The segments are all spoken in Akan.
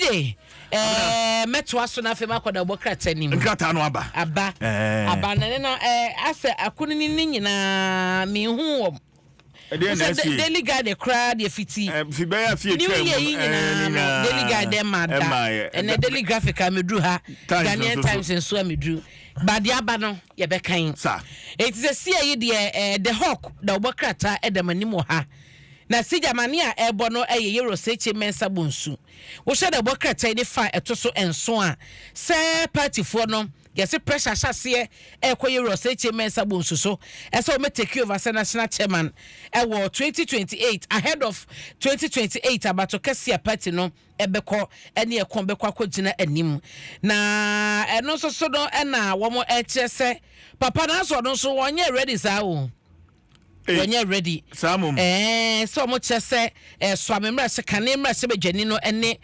CJ meto aso na fe makoda bokrata nim nkrata no aba aba na no ase akunu ni nyina me hu wo Daily Guide the crowd the fiti Fibaya fi twem Daily Guide dem mada and the Daily Graphic amedru ha Ghanaian Times and so amedru but the aba no ye be kan sir it is a see the hawk the bokrata edamanimu ha na sijamani a ebo no Euro seche mensa bonsu wo hwe the bokrata ni fa etoso enso a se party for no yes pressure shase Euro seche mensa bonsu so eso me take over national chairman 2028 ahead of 2028 abato kase party no ebeko ene ekon beko akogina anim na eno so do na wo mo se papa na so no so wonye ready sa o wonye ready samum so mo chese so amemra se kanemra se bedwani no ene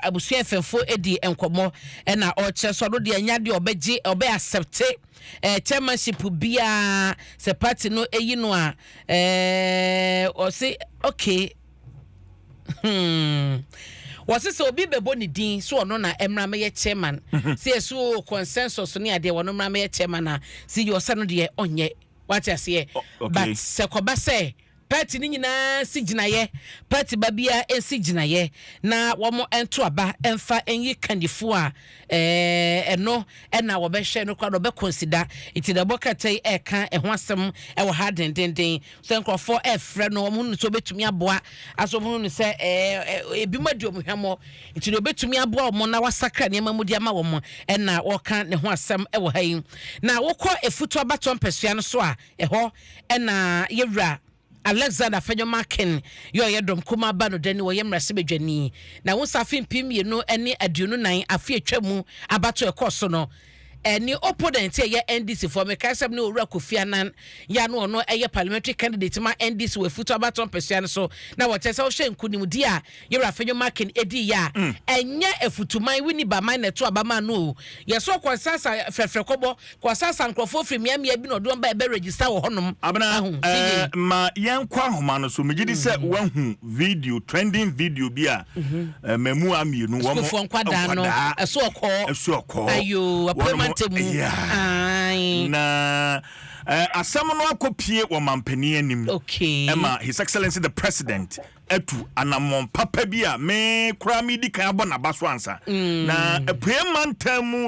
abusu efemfo edi enkomo na o chese do de anya de obeji obe accept chairmanship bia se party no eyi no a o say okay wasi so obi bebo ni din so ono na emra me chairman say so consensus ni ade wono mra me chairman na si yo se no de onye what I say but sekoba say party ni nyina si ginaye party babia ensi ginaye na womo ento aba emfa enyi kandifo a eno na wo be hwe no kwa do be consider it the bokata kan ho asem wo ha dendenden so nkrofo efre no womo no so betumi aboa aso womo no se ebi madu omuhwemo it do betumi aboa womo na wasakra ne mamudi ama womo na wo kan ne ho asem wo ha yi na wokọ efutu abaton pesua no so a ho na yewra Alexander Fenyomaken yo Adom kuma ba no dani wo yemrase bedwani na wo safin pim no ene aduonu nan afi atwamu abato ekoso no any opponent ye NDC for me kasem no owura Kofianan ya no ono eye parliamentary candidate ma NDC we futu abaton pesuan so na wo chese wo hwe nkunim di a yewra Fenyomaken edi ya enye efutuman wini ba man neto abama no ye so kwasasa frefrekobo kwasasa nkrofo fremia mia bi no do ba be register wo honom abana ma yenkwa homa no so megidi se wahu video trending video bi a memu amienu wo mo kwada no eso okọ ayo appointment na asam no akopie wo mampani anim ema his excellency the president etu anamon papa bi a me kura mi di kan abo na baso ansa na appointment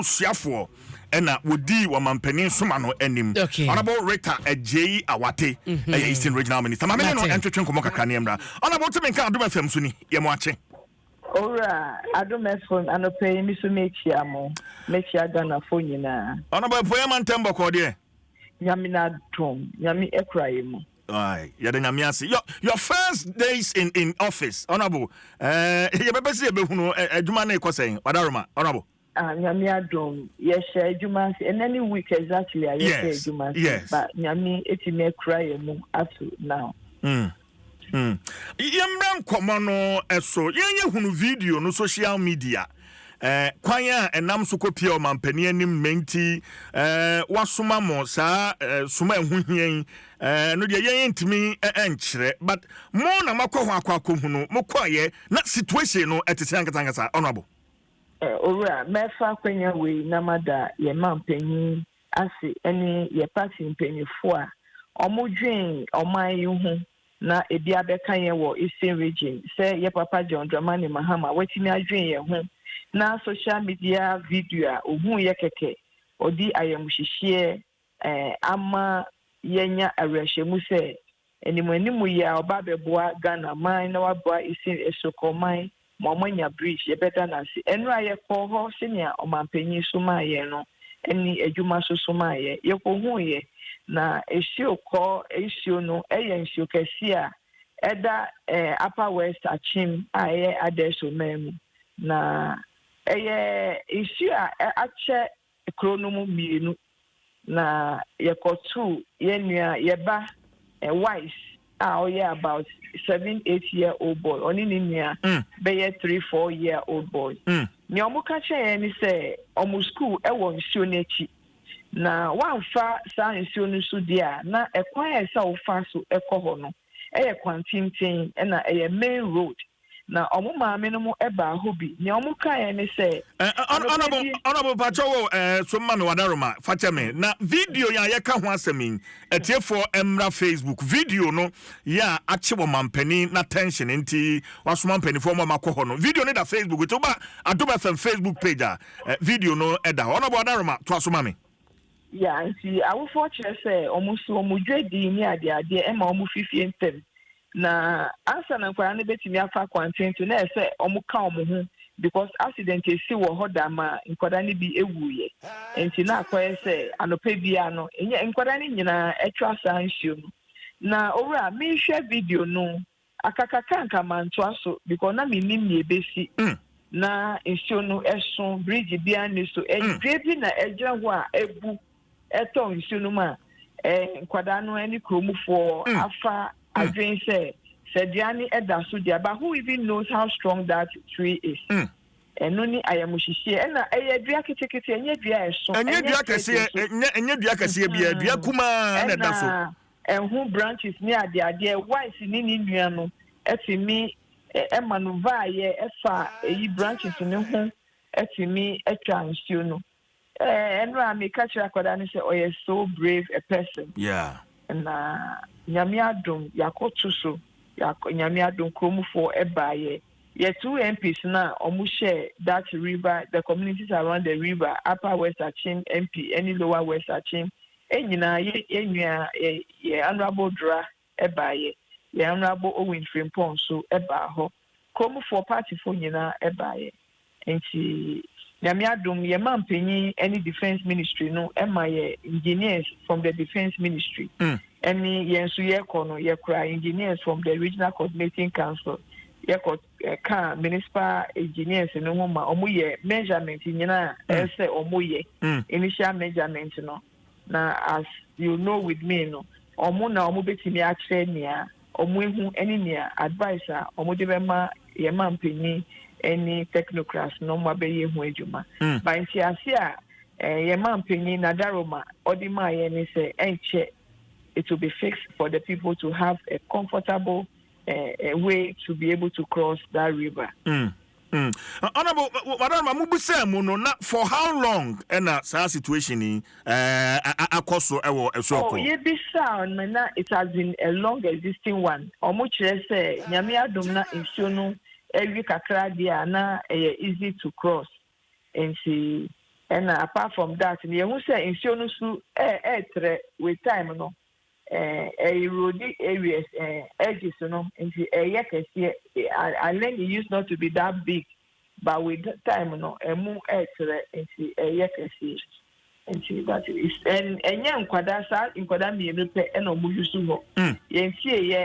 suafo ena wodi wo mampani soma no anim honorable Rita Ejei Awate Eastern Regional Minister ma me no entwetwe nkomo kakra ne mra honorable to me kan Adom FM so ni ye mo ache Ora, Adom FM anope mi so mechia mo. Mechia Ghana fo nyina. Ono ba poya man tembo ko de. Nyami na dom, nyami ekraye mo. Ai, ya de nyami ase. Your first days in office, honorable. Ye bebe se be hunu adwuma na ekosen. Wadaroma, honorable. Nyami adom. Ye share adwuma in any week exactly I share adwuma. Yes. But nyami etime ekraye mo up to now. Yemran komono eso yenye hunu video no social media kwanya enam so kopia o mampani anim menti wasoma mo sa soma ehuhien no de yenye ntimi enkyere but mo na makọ akọ hunu mokọye na situation no etete ankatangasa honorable ora mefa kwanya we na mada ye mampani ase ene ye party mpanyifo a omodwen oman hu na ebi abeka ye wo Eastern region say ye papa John Dramani Mahama wetimi adwen ye ho na social media video a ohun ye keke odi ayamuhihie ama yenya arehwemu se enimanimu ye oba beboa Ghana man na waboa Eastern esokoman momanya bridge ye beta na se enu aye ko ho senia omampanyi suma ye no eni adwuma so suma ye ko hu ye na esio no ensio kesia eda upper west achim aye adeso mem na esio ache kronomu mienu na yekotu yenua yeba wise oye about 7-8 year old boy oni ninia be 3-4 year old boy ni omuka che ni se omu school ewo nsio n'echi na wanfa science onu so dia na ekwan esa ofa so ekoho no eye kwantintin na eye main road na omo maame no mo eba ho bi ne omo kan ne say honorable pacho so ma me wadaroma fache me na video ya ye ka ho asɛm etiefo emra Facebook video no ya ache wo mampani na tension nti waso mampani fo mo makɔ hɔ no video no da Facebook to ba Adom FM Facebook page video no eda honorable wadaroma to aso ma me ya nti awofo kire say omo so omo dwedi ni ade ema omo fifie ntem na ansa na nkwara ne betimi afa kwanten to na ese omo ka omo ho because accident esi wo hoda ma nkwara ne bi ewuye enti na akoye se anope bia no enye nkwara ne nyina etwa sanhio no na owura me hwe video no akakaka nka manto aso because na me nim ye besi na ensio no eson bridge bia ne so edwe bi na ejira ho a ebu eto ensio no ma nkwara no ani kromufo afa adwen say Sediani Edasu dia, but who even knows how strong that tree is? And only I am Mushishi, and I dria kitikiti, and yet dria so. And yet dria kasi bia dria kuma and Edasu. And who branches near the idea, why is in Indiano? Eti me, Emanuva, ye, efa, ye branches in the home, eti me, trans, you know. And I may catch a Kodani say, oh, you're so brave a person. Yeah. And Nyamiadum, Yakotuso. Nyamia don kromu for ebaye. Ye 2 MPs na omu share that river, the communities around the river, Upper West Achim MP, any Lower West Achim. Enyina ye honorable Dra ebaye. Ye honorable Owen Frimpong so eba ho. Kromu for party for nyina ebaye. Enti Nyamia dum ye mampenyi any defense ministry no ema ye engineers from the defense ministry. Any yensu ye kono ye kra engineers from the regional coordinating council ye ka municipal engineers no ma omo ye measurement nyina ese omo ye initial measurement no na as you know with me no omo na omo betimi a kire nia omo ehu eni nia advisor omo de be ma ye mampanyi any technocrats no ma be ye hu adwuma ba nti ase a ye mampanyi na daroma odima ye ni se enche it will be fixed for the people to have a comfortable way to be able to cross that river. Honorable, Madam Mubusemu, no, not for how long in that situation akoso ewo esoko? Oh, ye be sound, man. It has been a long existing one. Omuche say, Nyami Adom na insiono every kakra dia na easy to cross. And see, and apart from that, ye who say insiono su with time no. Erode areas edges into a island used not to be that big, but with time move into a into that is and young quadasa in Quadami and Omusumo. Yen see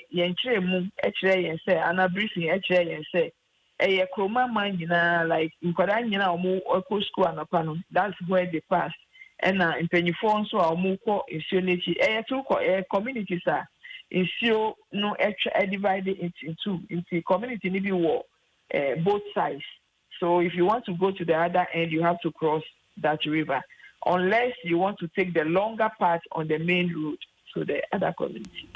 yen tremu and say and briefing and say a chroma mine like in Quadania or school and a panel. That's where they pass. And in Pennyphone, so I'll move insurity. Communities are insure no extra divided into community maybe war both sides. So if you want to go to the other end, you have to cross that river, unless you want to take the longer part on the main route to the other community.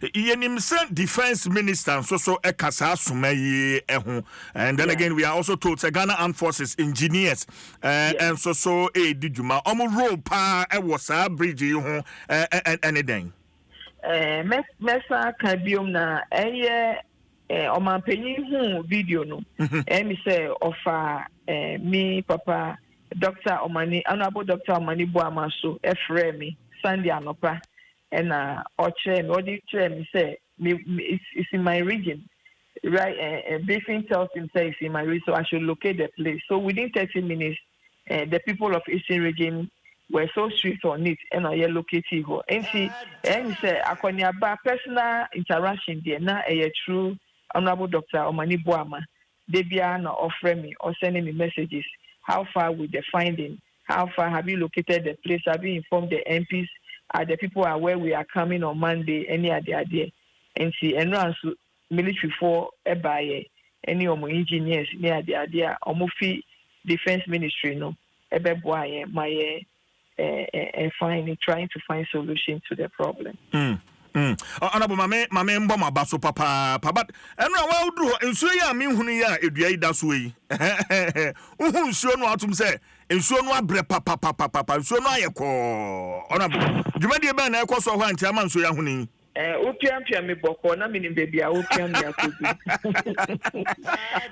Yenimsen defense minister so ekasa sumayi ehu, and then again we are also told Ghana Armed Forces engineers and so diduma omo road pa was a bridge ho anything mesa kabium na omanpanyin hu video no me say ofa me papa Dr. Omani Honorable Dr. Omani Boama so efre me Sunday anopa and me say it's in my region, right? Briefing tells him say it's in my region, so I should locate the place. So within 30 minutes, the people of Eastern region were so strict on it, and I locate it. And he said, "Akonyaba personal interaction there na a true Honorable Dr. Omani Boama. They be offering me or sending me messages. How far with the finding? How far have you located the place? Have you informed the MPs? Are the people aware we are coming on Monday? Any idea? And see, and run military for any engineers near the idea, Omufi Defense Ministry, no, my trying to find solution to the problem. Honorable mame mbo mabaso papa but eno wa udru nsuo ya me hunu ya edua ida so yi uhu nsuo no atum se nsuo no abre papa nsuo no ayeko honorable dwumade be na ekoso ho anti ama nsuo ya hunu opiampia me boko na minim baby a opiam me akodu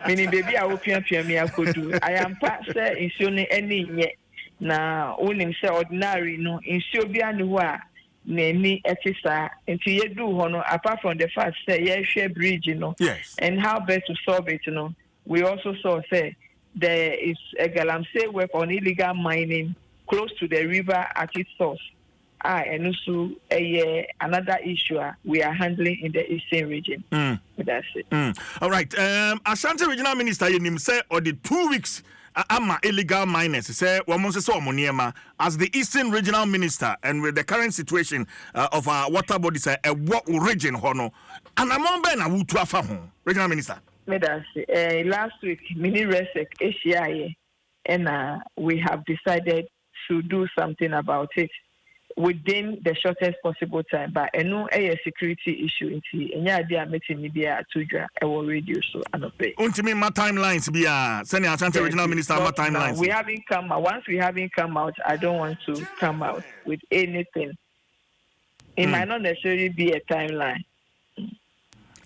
minim baby a opiampia me akodu ayampa se nsuo ne eni nye na onim se ordinary no nsuo bia ne ho a neni etisa nti yedu ho no apart from the fact say ye share bridge yes, and how best to solve it we also saw say there is a galamsey work on illegal mining close to the river at its source and also another issue we are handling in the eastern region. That's it. All right. Ashanti Regional Minister Yenim say or the 2 weeks ama illegal miners say womonse so omoniema as the Eastern Regional Minister and with the current situation of our water bodies what region hono and among ben na wutu afa ho Regional Minister. Last week mini resec Asia and we have decided to do something about it within the shortest possible time, but a security issue into enya dia meeting media atudra e wo radio so anope. Untimi ma timelines bia send Ashanti Regional Minister ma timelines. We haven't come out. Once we haven't come out, I don't want to come out with anything. It might not necessarily be a timeline.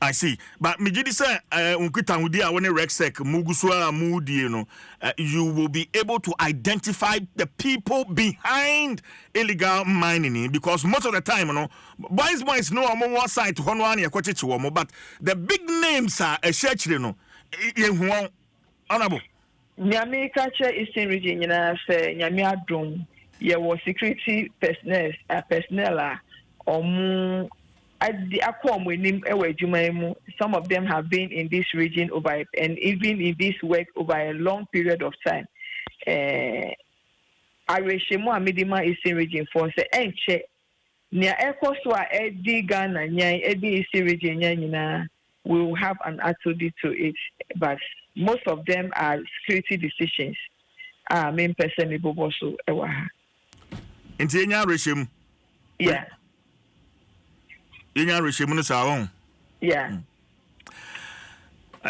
I see. But me jidi say unkita ngudi a woni rexec mugusua mudi you will be able to identify the people behind illegal mining because most of the time boys no on one side to one one yakwachichi wo but the big names are a church no yehu honorable nyame ka che Eastern region nyina say nyame adom ye wo security personnel some of them have been in this region over and even in this work over a long period of time. Areshemo amidima Eastern region for say enche nia ekoswa edi Ghana nyan edi Eastern region nyina we will have an attitude to it, but most of them are security decisions. Main person iboboso ewa. Inti enya areshemo. Yeah. Enya reshemu no sawon. Yeah.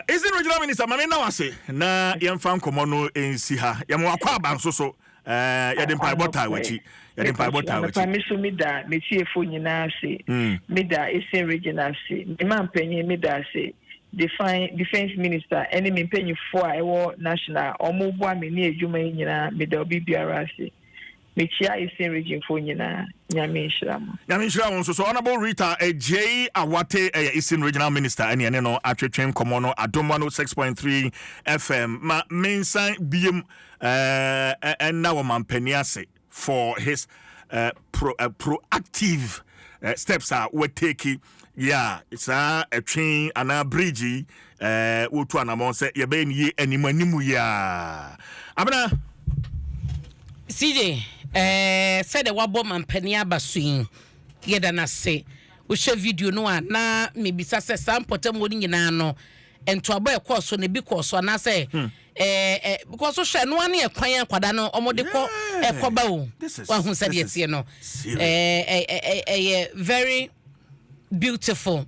Is the Regional Minister Mamena wase na yemfa nkomo no ensi ha. Yemo akwa abanso so yade mpa bota wachi. Yade mpa bota wachi. Na permission me da me tiefo nyina se. Me da Eastern Regional se. Me man penye me da se. Defense Minister any me penye fo a ewo national omo bo me ni adwuma nyina me da obi biara se. Mechia Eastern region for nyina nyame nshira so Honorable Rita J Awate Eastern Regional Minister and no atwetwen komo no Adom 106.3 FM ma mensan biem and now mampaniase for his proactive steps we're taking. Yeah, it's a train and a bridge wotu anamon say ye be ni animanimu ya abana CJ said the wabo mampani abasuin yeda na se wo hwe video no a na me bisa se sampotem woni nyina no ento abo ekoso na bi koso na se because hwe no ane ekwan akwada no omode ko ekoba o wa hu se de tie no very beautiful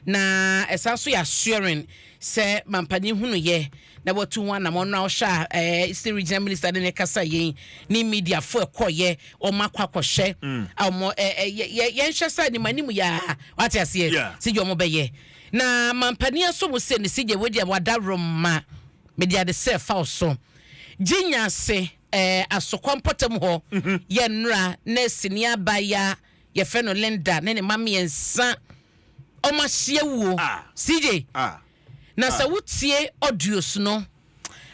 na esaso ya assuring se mampani hunu ye na watu wana mona osha Eastern Regional Minister de kasa yen ni media fo ekoye o makwa kwhye amo yen hwesa ni manimu ya wati ase sije omo beye na mampani aso mo se ni sije wedi wadaroma media de se fa so ginya se asokwampotem ho ye nra na sini abaya ye fe no Linda ne mama yensa o ma hye wuo CJ na sa wutie audios no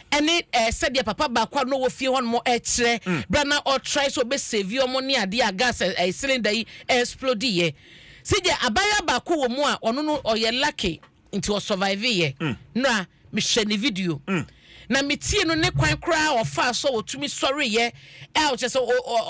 ene said ya papa ba kwa no wo fie hon mo kire bra na o try so be save o mo ne ade a gas cylinder yi explode ye CJ abaya ba ko wo mu a ono no oye lucky nti o survive ye no me hye ne video na metie no ne kwan kra o fa so otumi sorry ye o che so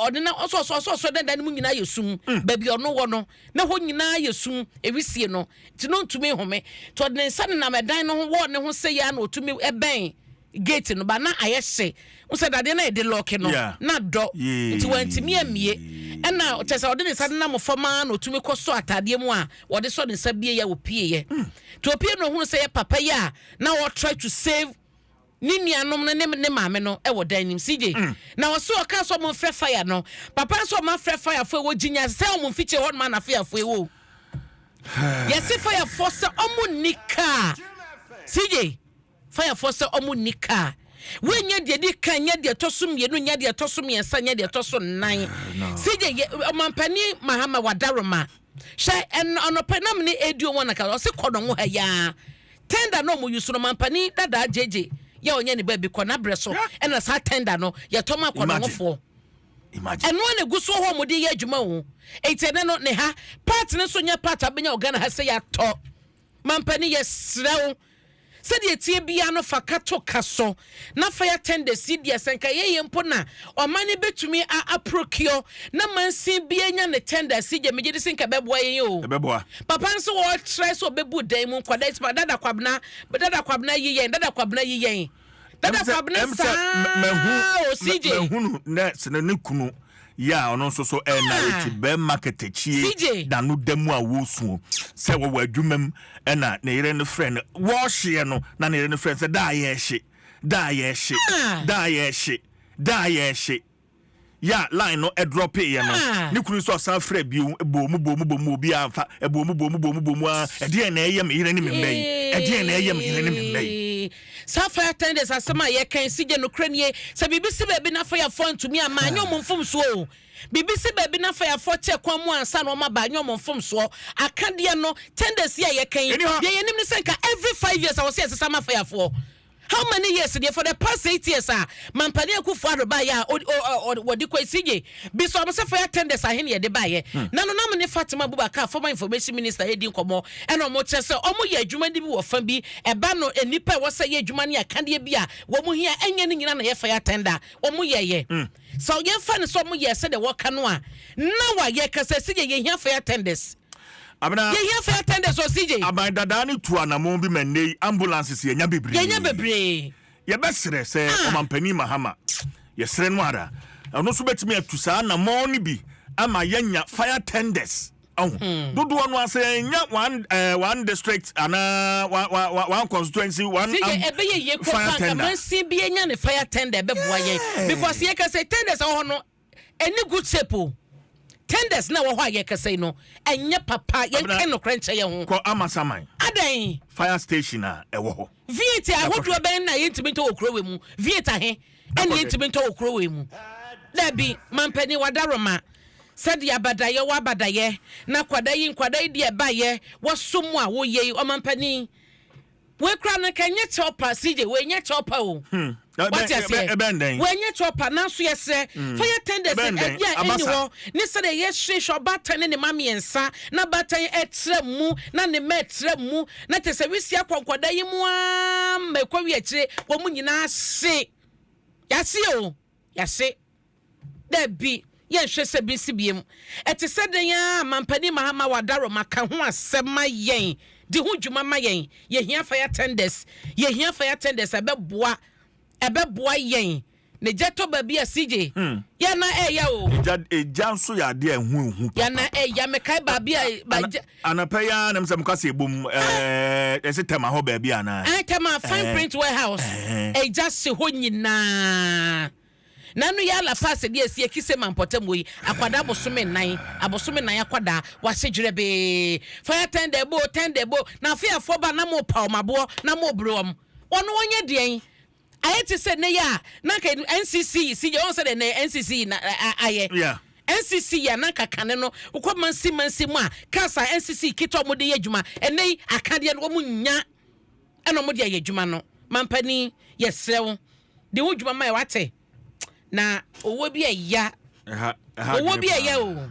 odena so den mu nyina yesum ba bi ono wo no na ho nyina yesum ewisie no ti no ntumi home to den san na medan no wo ne ho se ya na otumi eben gate no ba na ayehye wo se dade na e de lock no na do ti wantimi amie and now chesa odi ne sade na mo fama na otumi koso atade mu a wode so ne sabie ya opie ye to opie no hu say papa ya na wo try to save ni nuanom ne maame no e wo dan nim CJ na wo so ka so mo frɛ fire no papa so mo frɛ fire fo wo ginya sɛ mo fiche hɔ ma na fire fo wo yes fire force omo nika CJ fire force omo nika when ye de kan ye de tosum ye no nya de tosum ye sa nya de tosom nan CJ omampani mahama wadaroma sha en onopenam ne edu wona ka o se kodo ho ha ya tender no mo yusu no mampani dada jeje ye onye ne ba bi kona breso ena sa tender no ye toma kodo ho fo imagine eno ne guso ho mo de ye adwuma wo etene no ne ha part ne so nya part abenya ogana ha se ya to mampani ye srew said ye tie bia no fakato kaso na fire tender seed ya senka ye mpo na o mane betumi a procure na mansin bia nya ne tender seed ya megede senka beboa ye o beboa papa nso wo try so bebu dan mu kwada ispa dada kwabna yi yen dada kwabna yi yen dada kwabna sa o CJ mahunu na sene ne kunu ya ono nso so na be market chie da no demu a wo suo se wo adwumam na ne yere ne friend wo hye no na ne yere ne friend se da ye hye ya line no e drop ye no ne kunu so san fra bi bomu bi amfa bomu a e de na ye me yere ne mmei e de na ye me yere ne mmei Safa attendance asema ye kan sije no kranie se bibisi ba bi na fa ya fo ntumi ama anyom mfom so bibisi ba bi na fa ya fo che kwa mu ansa no ma ba anyom mfom so akade no tendency ye kan ye nim ne senka every 5 years I was say sama fa ya fo. How many years there for the past 8 years mampani akufo adoba ya wodi ko CJ bi so am say for attendance ahen ye de ba ye na no nam ne Fatima Abubakar former information minister edin komo e no mo kyerse omo ye adwuma di bi wo fa bi e ba no enipa wo say ye adwuma ne akade bi a wo mo hia enye ne nyina na ye fa attender wo mo ye so ye fa ne so mo ye se de wo ka no a na wa ye kasa CJ ye hia fa attendance abana ye hia fa attendance o CJ aban dada ni tu anamon bi manei ambulances ye nya bebre ye besere se omampani mahama ye sere no ara ono so betimi atusa na mon bi ama yenya fire tenders dodo ono ase nya one district ana one constituency one fire tender man si bi enya ne fire tender be boa ye because ye ka say tenders ho no any good shape tenders na wo ho ye ka say no enye papa ye ken no krenche ye ho ko amasaman adan fire station a e wo ho vieta ahodo ben na ye ntimi to okro we mu vieta he ene ye ntimi to okro we mu dabi mampani wadaroma said ya badaye wa badaye na kwadayi die baye wasomu a wo ye o mampani we kra na kanye chopper CJ we nye chopper o what you say we nye chopper na so yese fire tenders e dia eniwo ni se de ye hwehwe batan ne mame ensa na batan etre mu na ne metre mu na te se wisi akwakwadayi mu a mekwawi akire wo mu nyina se yase dabi ye hwe se bi sibiem ete se den ya mampani mahama wadaro maka ho asema yen di hu dwuma ma yen ye hia fire tenders ebeboa yen ne jeto ba bi a CJ ya na ya o eja nso ya de hu ya na ya me kai ba bi a anapa ya na mse mkase ebom ese tema ho ba bi ana tema fine print warehouse eja se ho nyina nanu ya la pass de esi ekise mampotem yi akwada abosome nan akwada wasejrebe fire tender bo na fe afoba na mo pa omabo na mo brom ono onye den ayeti se ne ya na ka NCC si je on se de NCC na aye NCC ya na kakane no ukwa mansi mu a kasa NCC kito mo de yedwuma enei akade no mo nya eno mo de yedwuma no mampani yesrew de wodwuma ma wate na owo bi eya o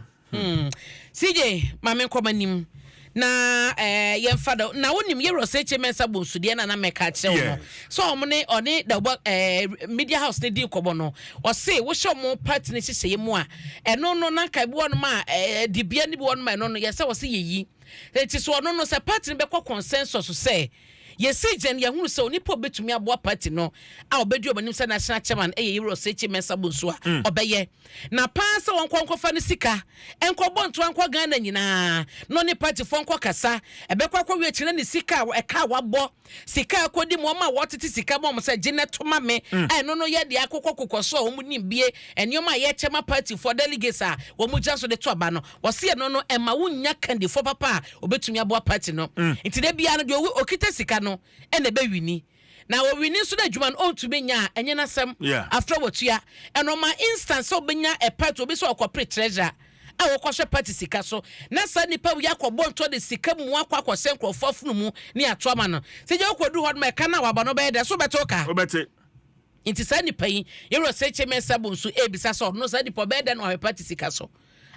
CJ mame komanim na yemfada na wonim ye research mensa bonsude na meka kire wo so omne one the media house ne di kobo no o say wo hye mo partner hye mu a eno no na kai bo no ma di bia ni bo no ma eno no ye say wo say yeyi eti so ono no say partner be consensus say yesi gen ya hunu so nipa betumi aboa party no a obedi obanim se national chairman yiro sechi mensa bonso a obeye na panse won konkofa ne sika enkobo nto anko Ghana nyina no ne party fo nko kasa ebekwa kwa wi akire ne sika eka wabo sika akodi mo ma wotete sika mo se gene toma me no no ye de akokoko so o mu nimbie enioma ye chema party for delegates a wo mu janso de to aba no wo se no no ema wunya kandi fo papa obetumi aboa party no nti de bia no de okita sika no ene be wini na wo wini so da dwuma no to benya enye nasem after wotua eno ma instance obenya a party obi so corporate treasurer a wo kwahwe party sika so na sa nipa wi akobɔ nto de sika mu akwa senkrofo afunu mu ni atoama no se je okodu hɔ ma ka na waba no be de so beto ka obete nti sa nipa yi yero seche mensa bonsu ebisa so no sa nipa be de no party sika so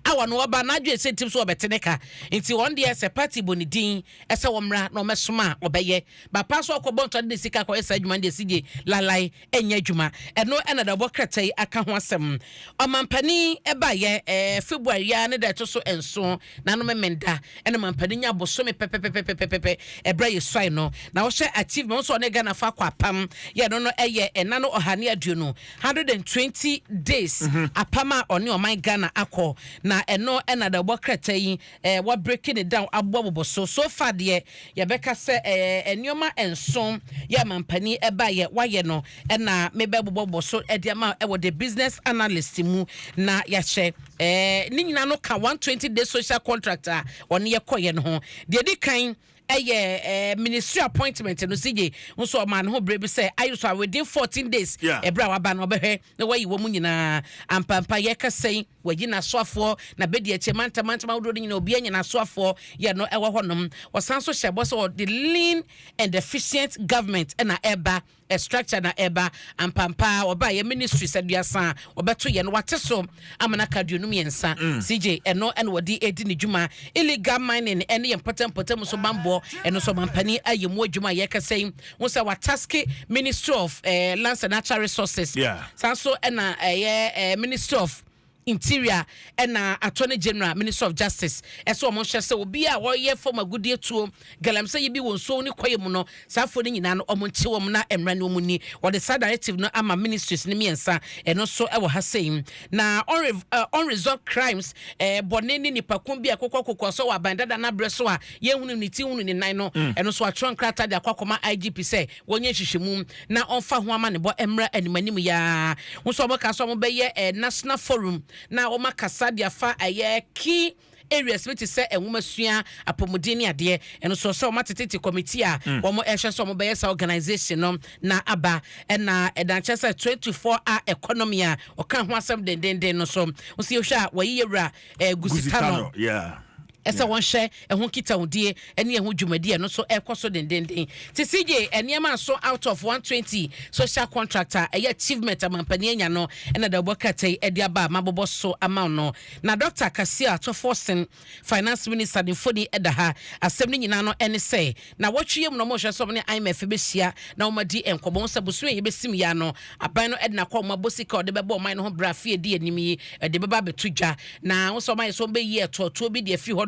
awa no oba na dwe sentim so obeteneka nti won de ese party bonidin ese womra na omesoma obeye ba paso akobɔ nto de sika kwa esa adwuma de sije lalai enya adwuma eno ena da bokratai aka ho asem omampani eba ye February ya ne da to so enso na no memenda ena mampani nya bosome pepepepepepe ebra ye swai no na wo hye achievement so ne Ghana fa kwa pam ye no no eye ena no ohane aduonu 120 days apama oni o man Ghana akọ na eno ena da bokrata yi wa breaking it down abobo so far de ye beka se enioma enson ya mampani eba ye waye no ena mebe bobo so de ma e the business analyst mu na ya hye ni nyina no ka 120 days social contractor oni ye koye no ho de di kan ministry appointment no sije nso man ho brebi say ayuso within 14 days ebra wa ba no behwe na wayi wo mu nyina ampampa ye ka sei waji na soafo na bedi eche manta wodo nyina obi anya na soafo ye no ewo honom wasanso hyebo so the lean and efficient government na eba a structure na eba ampampa oba ye ministry saduasa obeto ye no wateso amana kaduonum yensa CJ eno ene wodi edi ne dwuma illegal mining ene ye potem so bambo eno so mampani ayemu adwuma ye ka sei wo say wataske ministry of lands and natural resources sanso ena ministry of Interior and Attorney General, Minister of Justice. Eso mo hye se obi a wo ye form agudie tuo galam se ye bi won so ni kwaye no sa fo ni nyina no omo nche wo na emra no mu ni wo the side directive no ama ministries ni miensa eno so e wo ha sei na unresolved crimes bone ni nipakun bi akokoko so wa bandada na bre so a ye hunu ni ti hunu ni nan no eno so atron krata de akokoma IGP se wonye hwehwemu na onfa ho ama ne bo emra animanim ya wo so mo ka so mo be ye national forum na o makasa dia fa key areas which say enwomasua apomodeni ade eno so o matete committee a wo mo ehwe so mo be yes organization no na aba na edanche say 24-hour economy a o kan ho asem dendenden no so o se hwa wayi yewra gusitano esa won hye ehun kita hodie ene ehun dwumadie no so ekoso dendenden ti CJ eniema so out of 120 social contractor achievement amampani anya no ena da bokatai ede aba mabobo so amount no na Dr. Kasia to forcing finance minister de fodi edaha asem ni nyina no ene say na wotwiem no mo hwe so ne IMF be hia na omadi enkobo so busu ye besim ya no aban no edna kwa mabosika ode bebo man no ho brafie de animi de beba betudwa na wo so man so be ye to bi de fi ho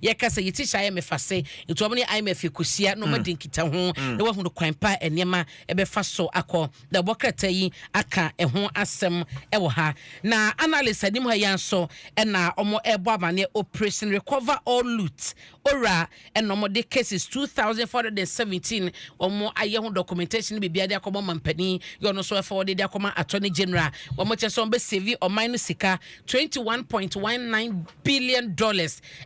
ye kasa yitisha ye mefase etu omni IMF kusia no madi nkita ho na wahunu kwanpa enema ebefa so akọ da bokrata yi aka eho asem ewo ha na analyst anim ha yanso na omo ebo amane operation recover all loot ora enomo de cases 2417 omo aye ho documentation bibia de akomo mampani yo no so forward de akoma attorney general omo cheso be save o mine sika $21.19 billion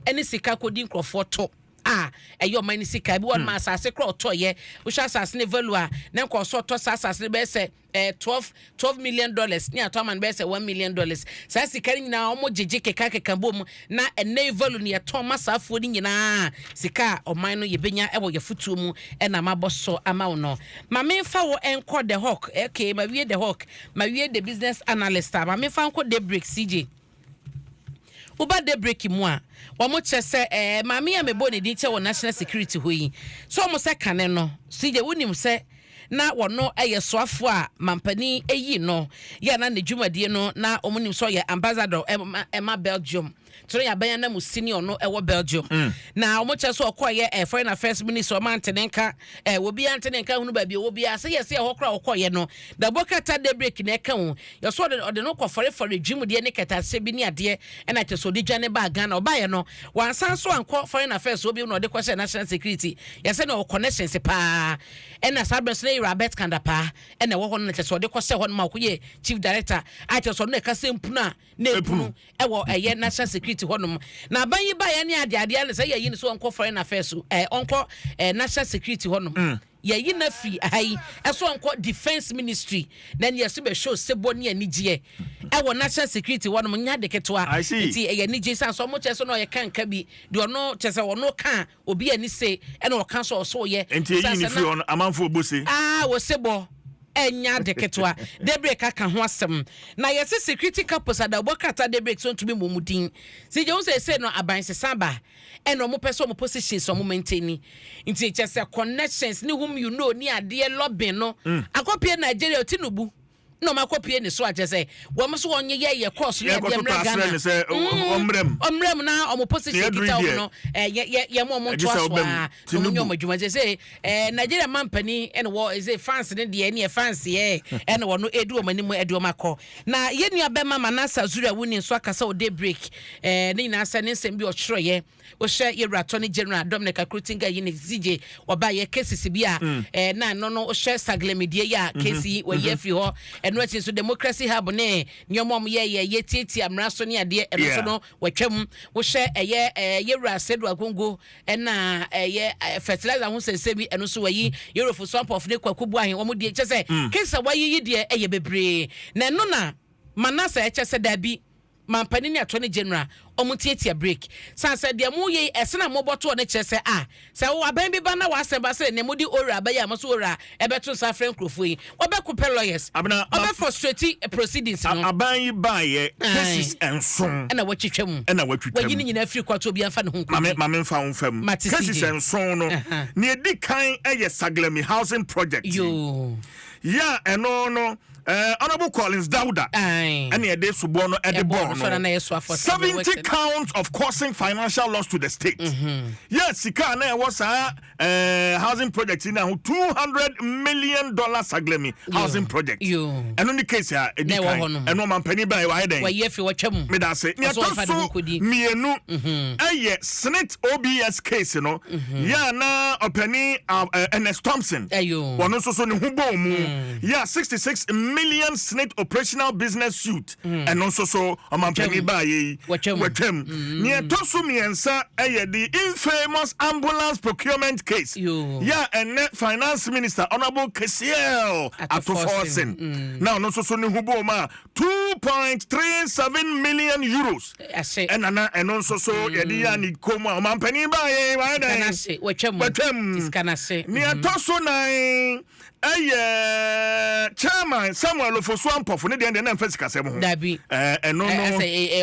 any sika kodi nkrofo to eyo mine sika bi won ma asase kro to ye wo hwa asase ne value a na nko so to asase ne be se $12 million ni ato man be se $1 million sa sika nyina omo jeje keka bom na ene value ne to masafo ni nyina sika o mine no ye benya e wo ye futu mu e na maboso ama no ma me fa wo enko the hawk okay ma wie the hawk ma wie the business analyst ma me fa enko the break CJ uba de break mu a wo mo chese maami ya mebo ne din che wo national security hoyi so mo se kane no CJ wonim se na wono soafo a mampani eyi no ya na ne dwumade no na omunim so ye ambassador ema Belgium to ya ban na mu senior no e wo Belgium na omo che so okoye foreign affairs minister man tenenka wo bi antenenka hunu ba bi wo bi ase yesi e hokra okoye no da bokata de break na eka hu yo so de no kofore for regime de ne keta se bi ni ade e na che so de dwane ba Ghana obaye no wansan so anko foreign affairs wo bi no de kwese national security yesi na connections pa e na sabres na Robert Kandapa e na wo ho na che so de kwese ho ma okoye chief director a che so na ka se mpuna na epunu e wo eye national security ho no na ban yi ba ye ne ade na say ye ni so onko foreign affairs onko national security ho no ye yi na fi ai eso onko defense ministry na ne yeso be show sebo ne anigye e wo national security ho no nya de ketwa ti ye anigye san so mo che so no ye kan ka bi de ono che se wono kan obi ani se e na o kan so ye enti ye ni fi on amanfo obose wo sebo enya de ketwa de break aka ho asem na yesi security campus ada bokata de break so ntumi momudin si je unse say no abansesa ba eno mo person mo positions so mo maintain nti chese connections ni whom you know ni ade lobby no akopie Nigeria Tinubu no makopie ni so agese wo mo so onye ye course ni ade mra Ghana omrem na omo position kita no ye mo to aso no nyo madwuma je say Nigeria mampani ene wo is fans ne de ne fans ye ene wo no edu omanimu edu makọ na ye nua be mama na Sazura wuni so akasa o day break ne na asa ne nsem bi o chiro ye wo hye ye Attorney General Adom Nekakrutinga yi ne CJ oba ye cases bi a na no wo hye saglemedie ya case wo ye fi ho eno ati so democracy hub ne nyomom ye tieti amra so ne ade eno so no watwam wo hye ye Rasedo Agongo na ye fertilizer ho sese bi eno so wayi Eurofo swamp of ne kwakubu ahen wo mo die chese case wayi die eye bebre na no na manasa chese da bi mampani ni Attorney General omutetia break sansa de mu ye esena mo boto ne chese se wo aban bi ba na wa se ba se ne mudi ora ba ya maso ora ebeto sa friend krofo yi obekupe lawyers obe frustrate proceedings no aban yi ba ye cases enson na watwetwam wayi ni nyina afiri kwato bi amfa ne ho mame mfa ho fam cases enson no ne edi kan eye Saglemi housing project ya eno Honorable Collins Dauda and the day subono at the born 70 counts of causing financial loss to the state. Yes, Sikana was a housing project in now $200 million Saglemi housing project. And on the case here, and no man penny by wide. Why if you watch him, me that say, me no Senate OBS case, you know, na a penny Ernest Thompson. One also so yeah, 66 million Senate operational business suit and also so man penny by wachem near tosu miensa the infamous ambulance procurement case and finance minister Honorable Kesiel Atoforsen now no so ni hubo ma 2.37 million euros and also so yedi ni koma man penny by wachem near tosu na chairman Samuel Ofosuampo for the na mfasika sem ho dabi no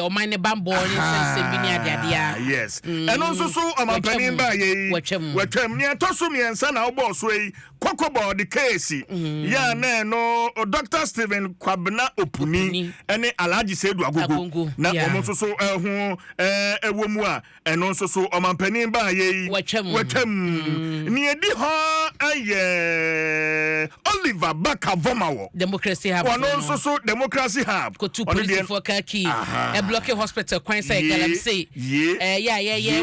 o mine bambo ni sense bi ni ade yes and also so amampanin ba ye watwam ni atoso miensa na obo so yi kokobo the case ya na no Dr. Stephen Kwabena Opuni ene Alhaji Sedu Agogo na omo so ho ewomu a eno so amampanin ba ye watwam ni edi ho Oliver Bakavomawo Democracy Hub one also Democracy Hub ko 2 police for kaki e block hospital kwan say galamsey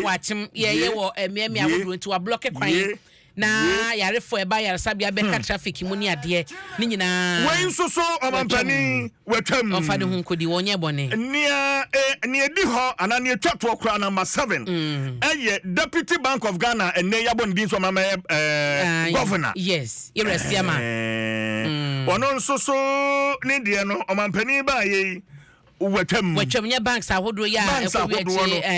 watchim wo emiami awodo nti wa block kwan na yare fo e ba yare sabia be ka traffic mu ni ade ni nyina wen so amampani watwam on fa de hu kodi wonye bone ni edi ho ana ni twatwo kra number 7 Deputy Bank of Ghana and ne yabon din so mama governor yes iresiama ono so ni de no amampani ba ye wacham nya banks ahodo ya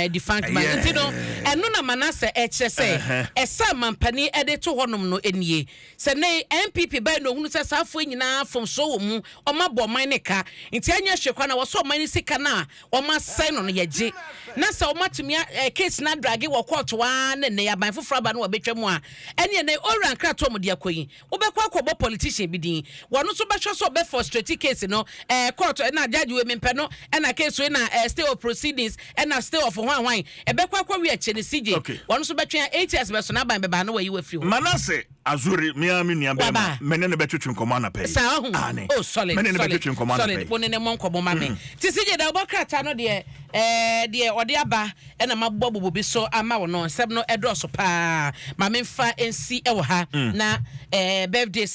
defunct bank ntino eno na manase echese esa mampani ede to honom no enie se ne MPP ba no hunu se safo nyina from so wo mu omabo man ne ka nti anya hwekwa na wo so man sika na o ma sign no yeje na se o matumi case na dragi wo court wa ne ya ban foforo ba no wo betwam a ene ne oran krato mo de akoyi wo be kwa akọbọ politician bi din wo no so be hwe so be frustrate case no court na judge we mempe no and a case when stay of proceedings and a stay of one wine e be kwa we ache ne CJ one so betwe 8 years be so na ban be ba no we you free Manase Azuri miami ni abema mene ne betwe nkomo na pay oh solid mene ne betwe nkomo na pay solid woni ne mo nkomo ma me ti CJ da obokrata no de ode aba e na mabbo bi so ama wo no nsem no edo so pa ma me mfa ensi e wo ha na birthday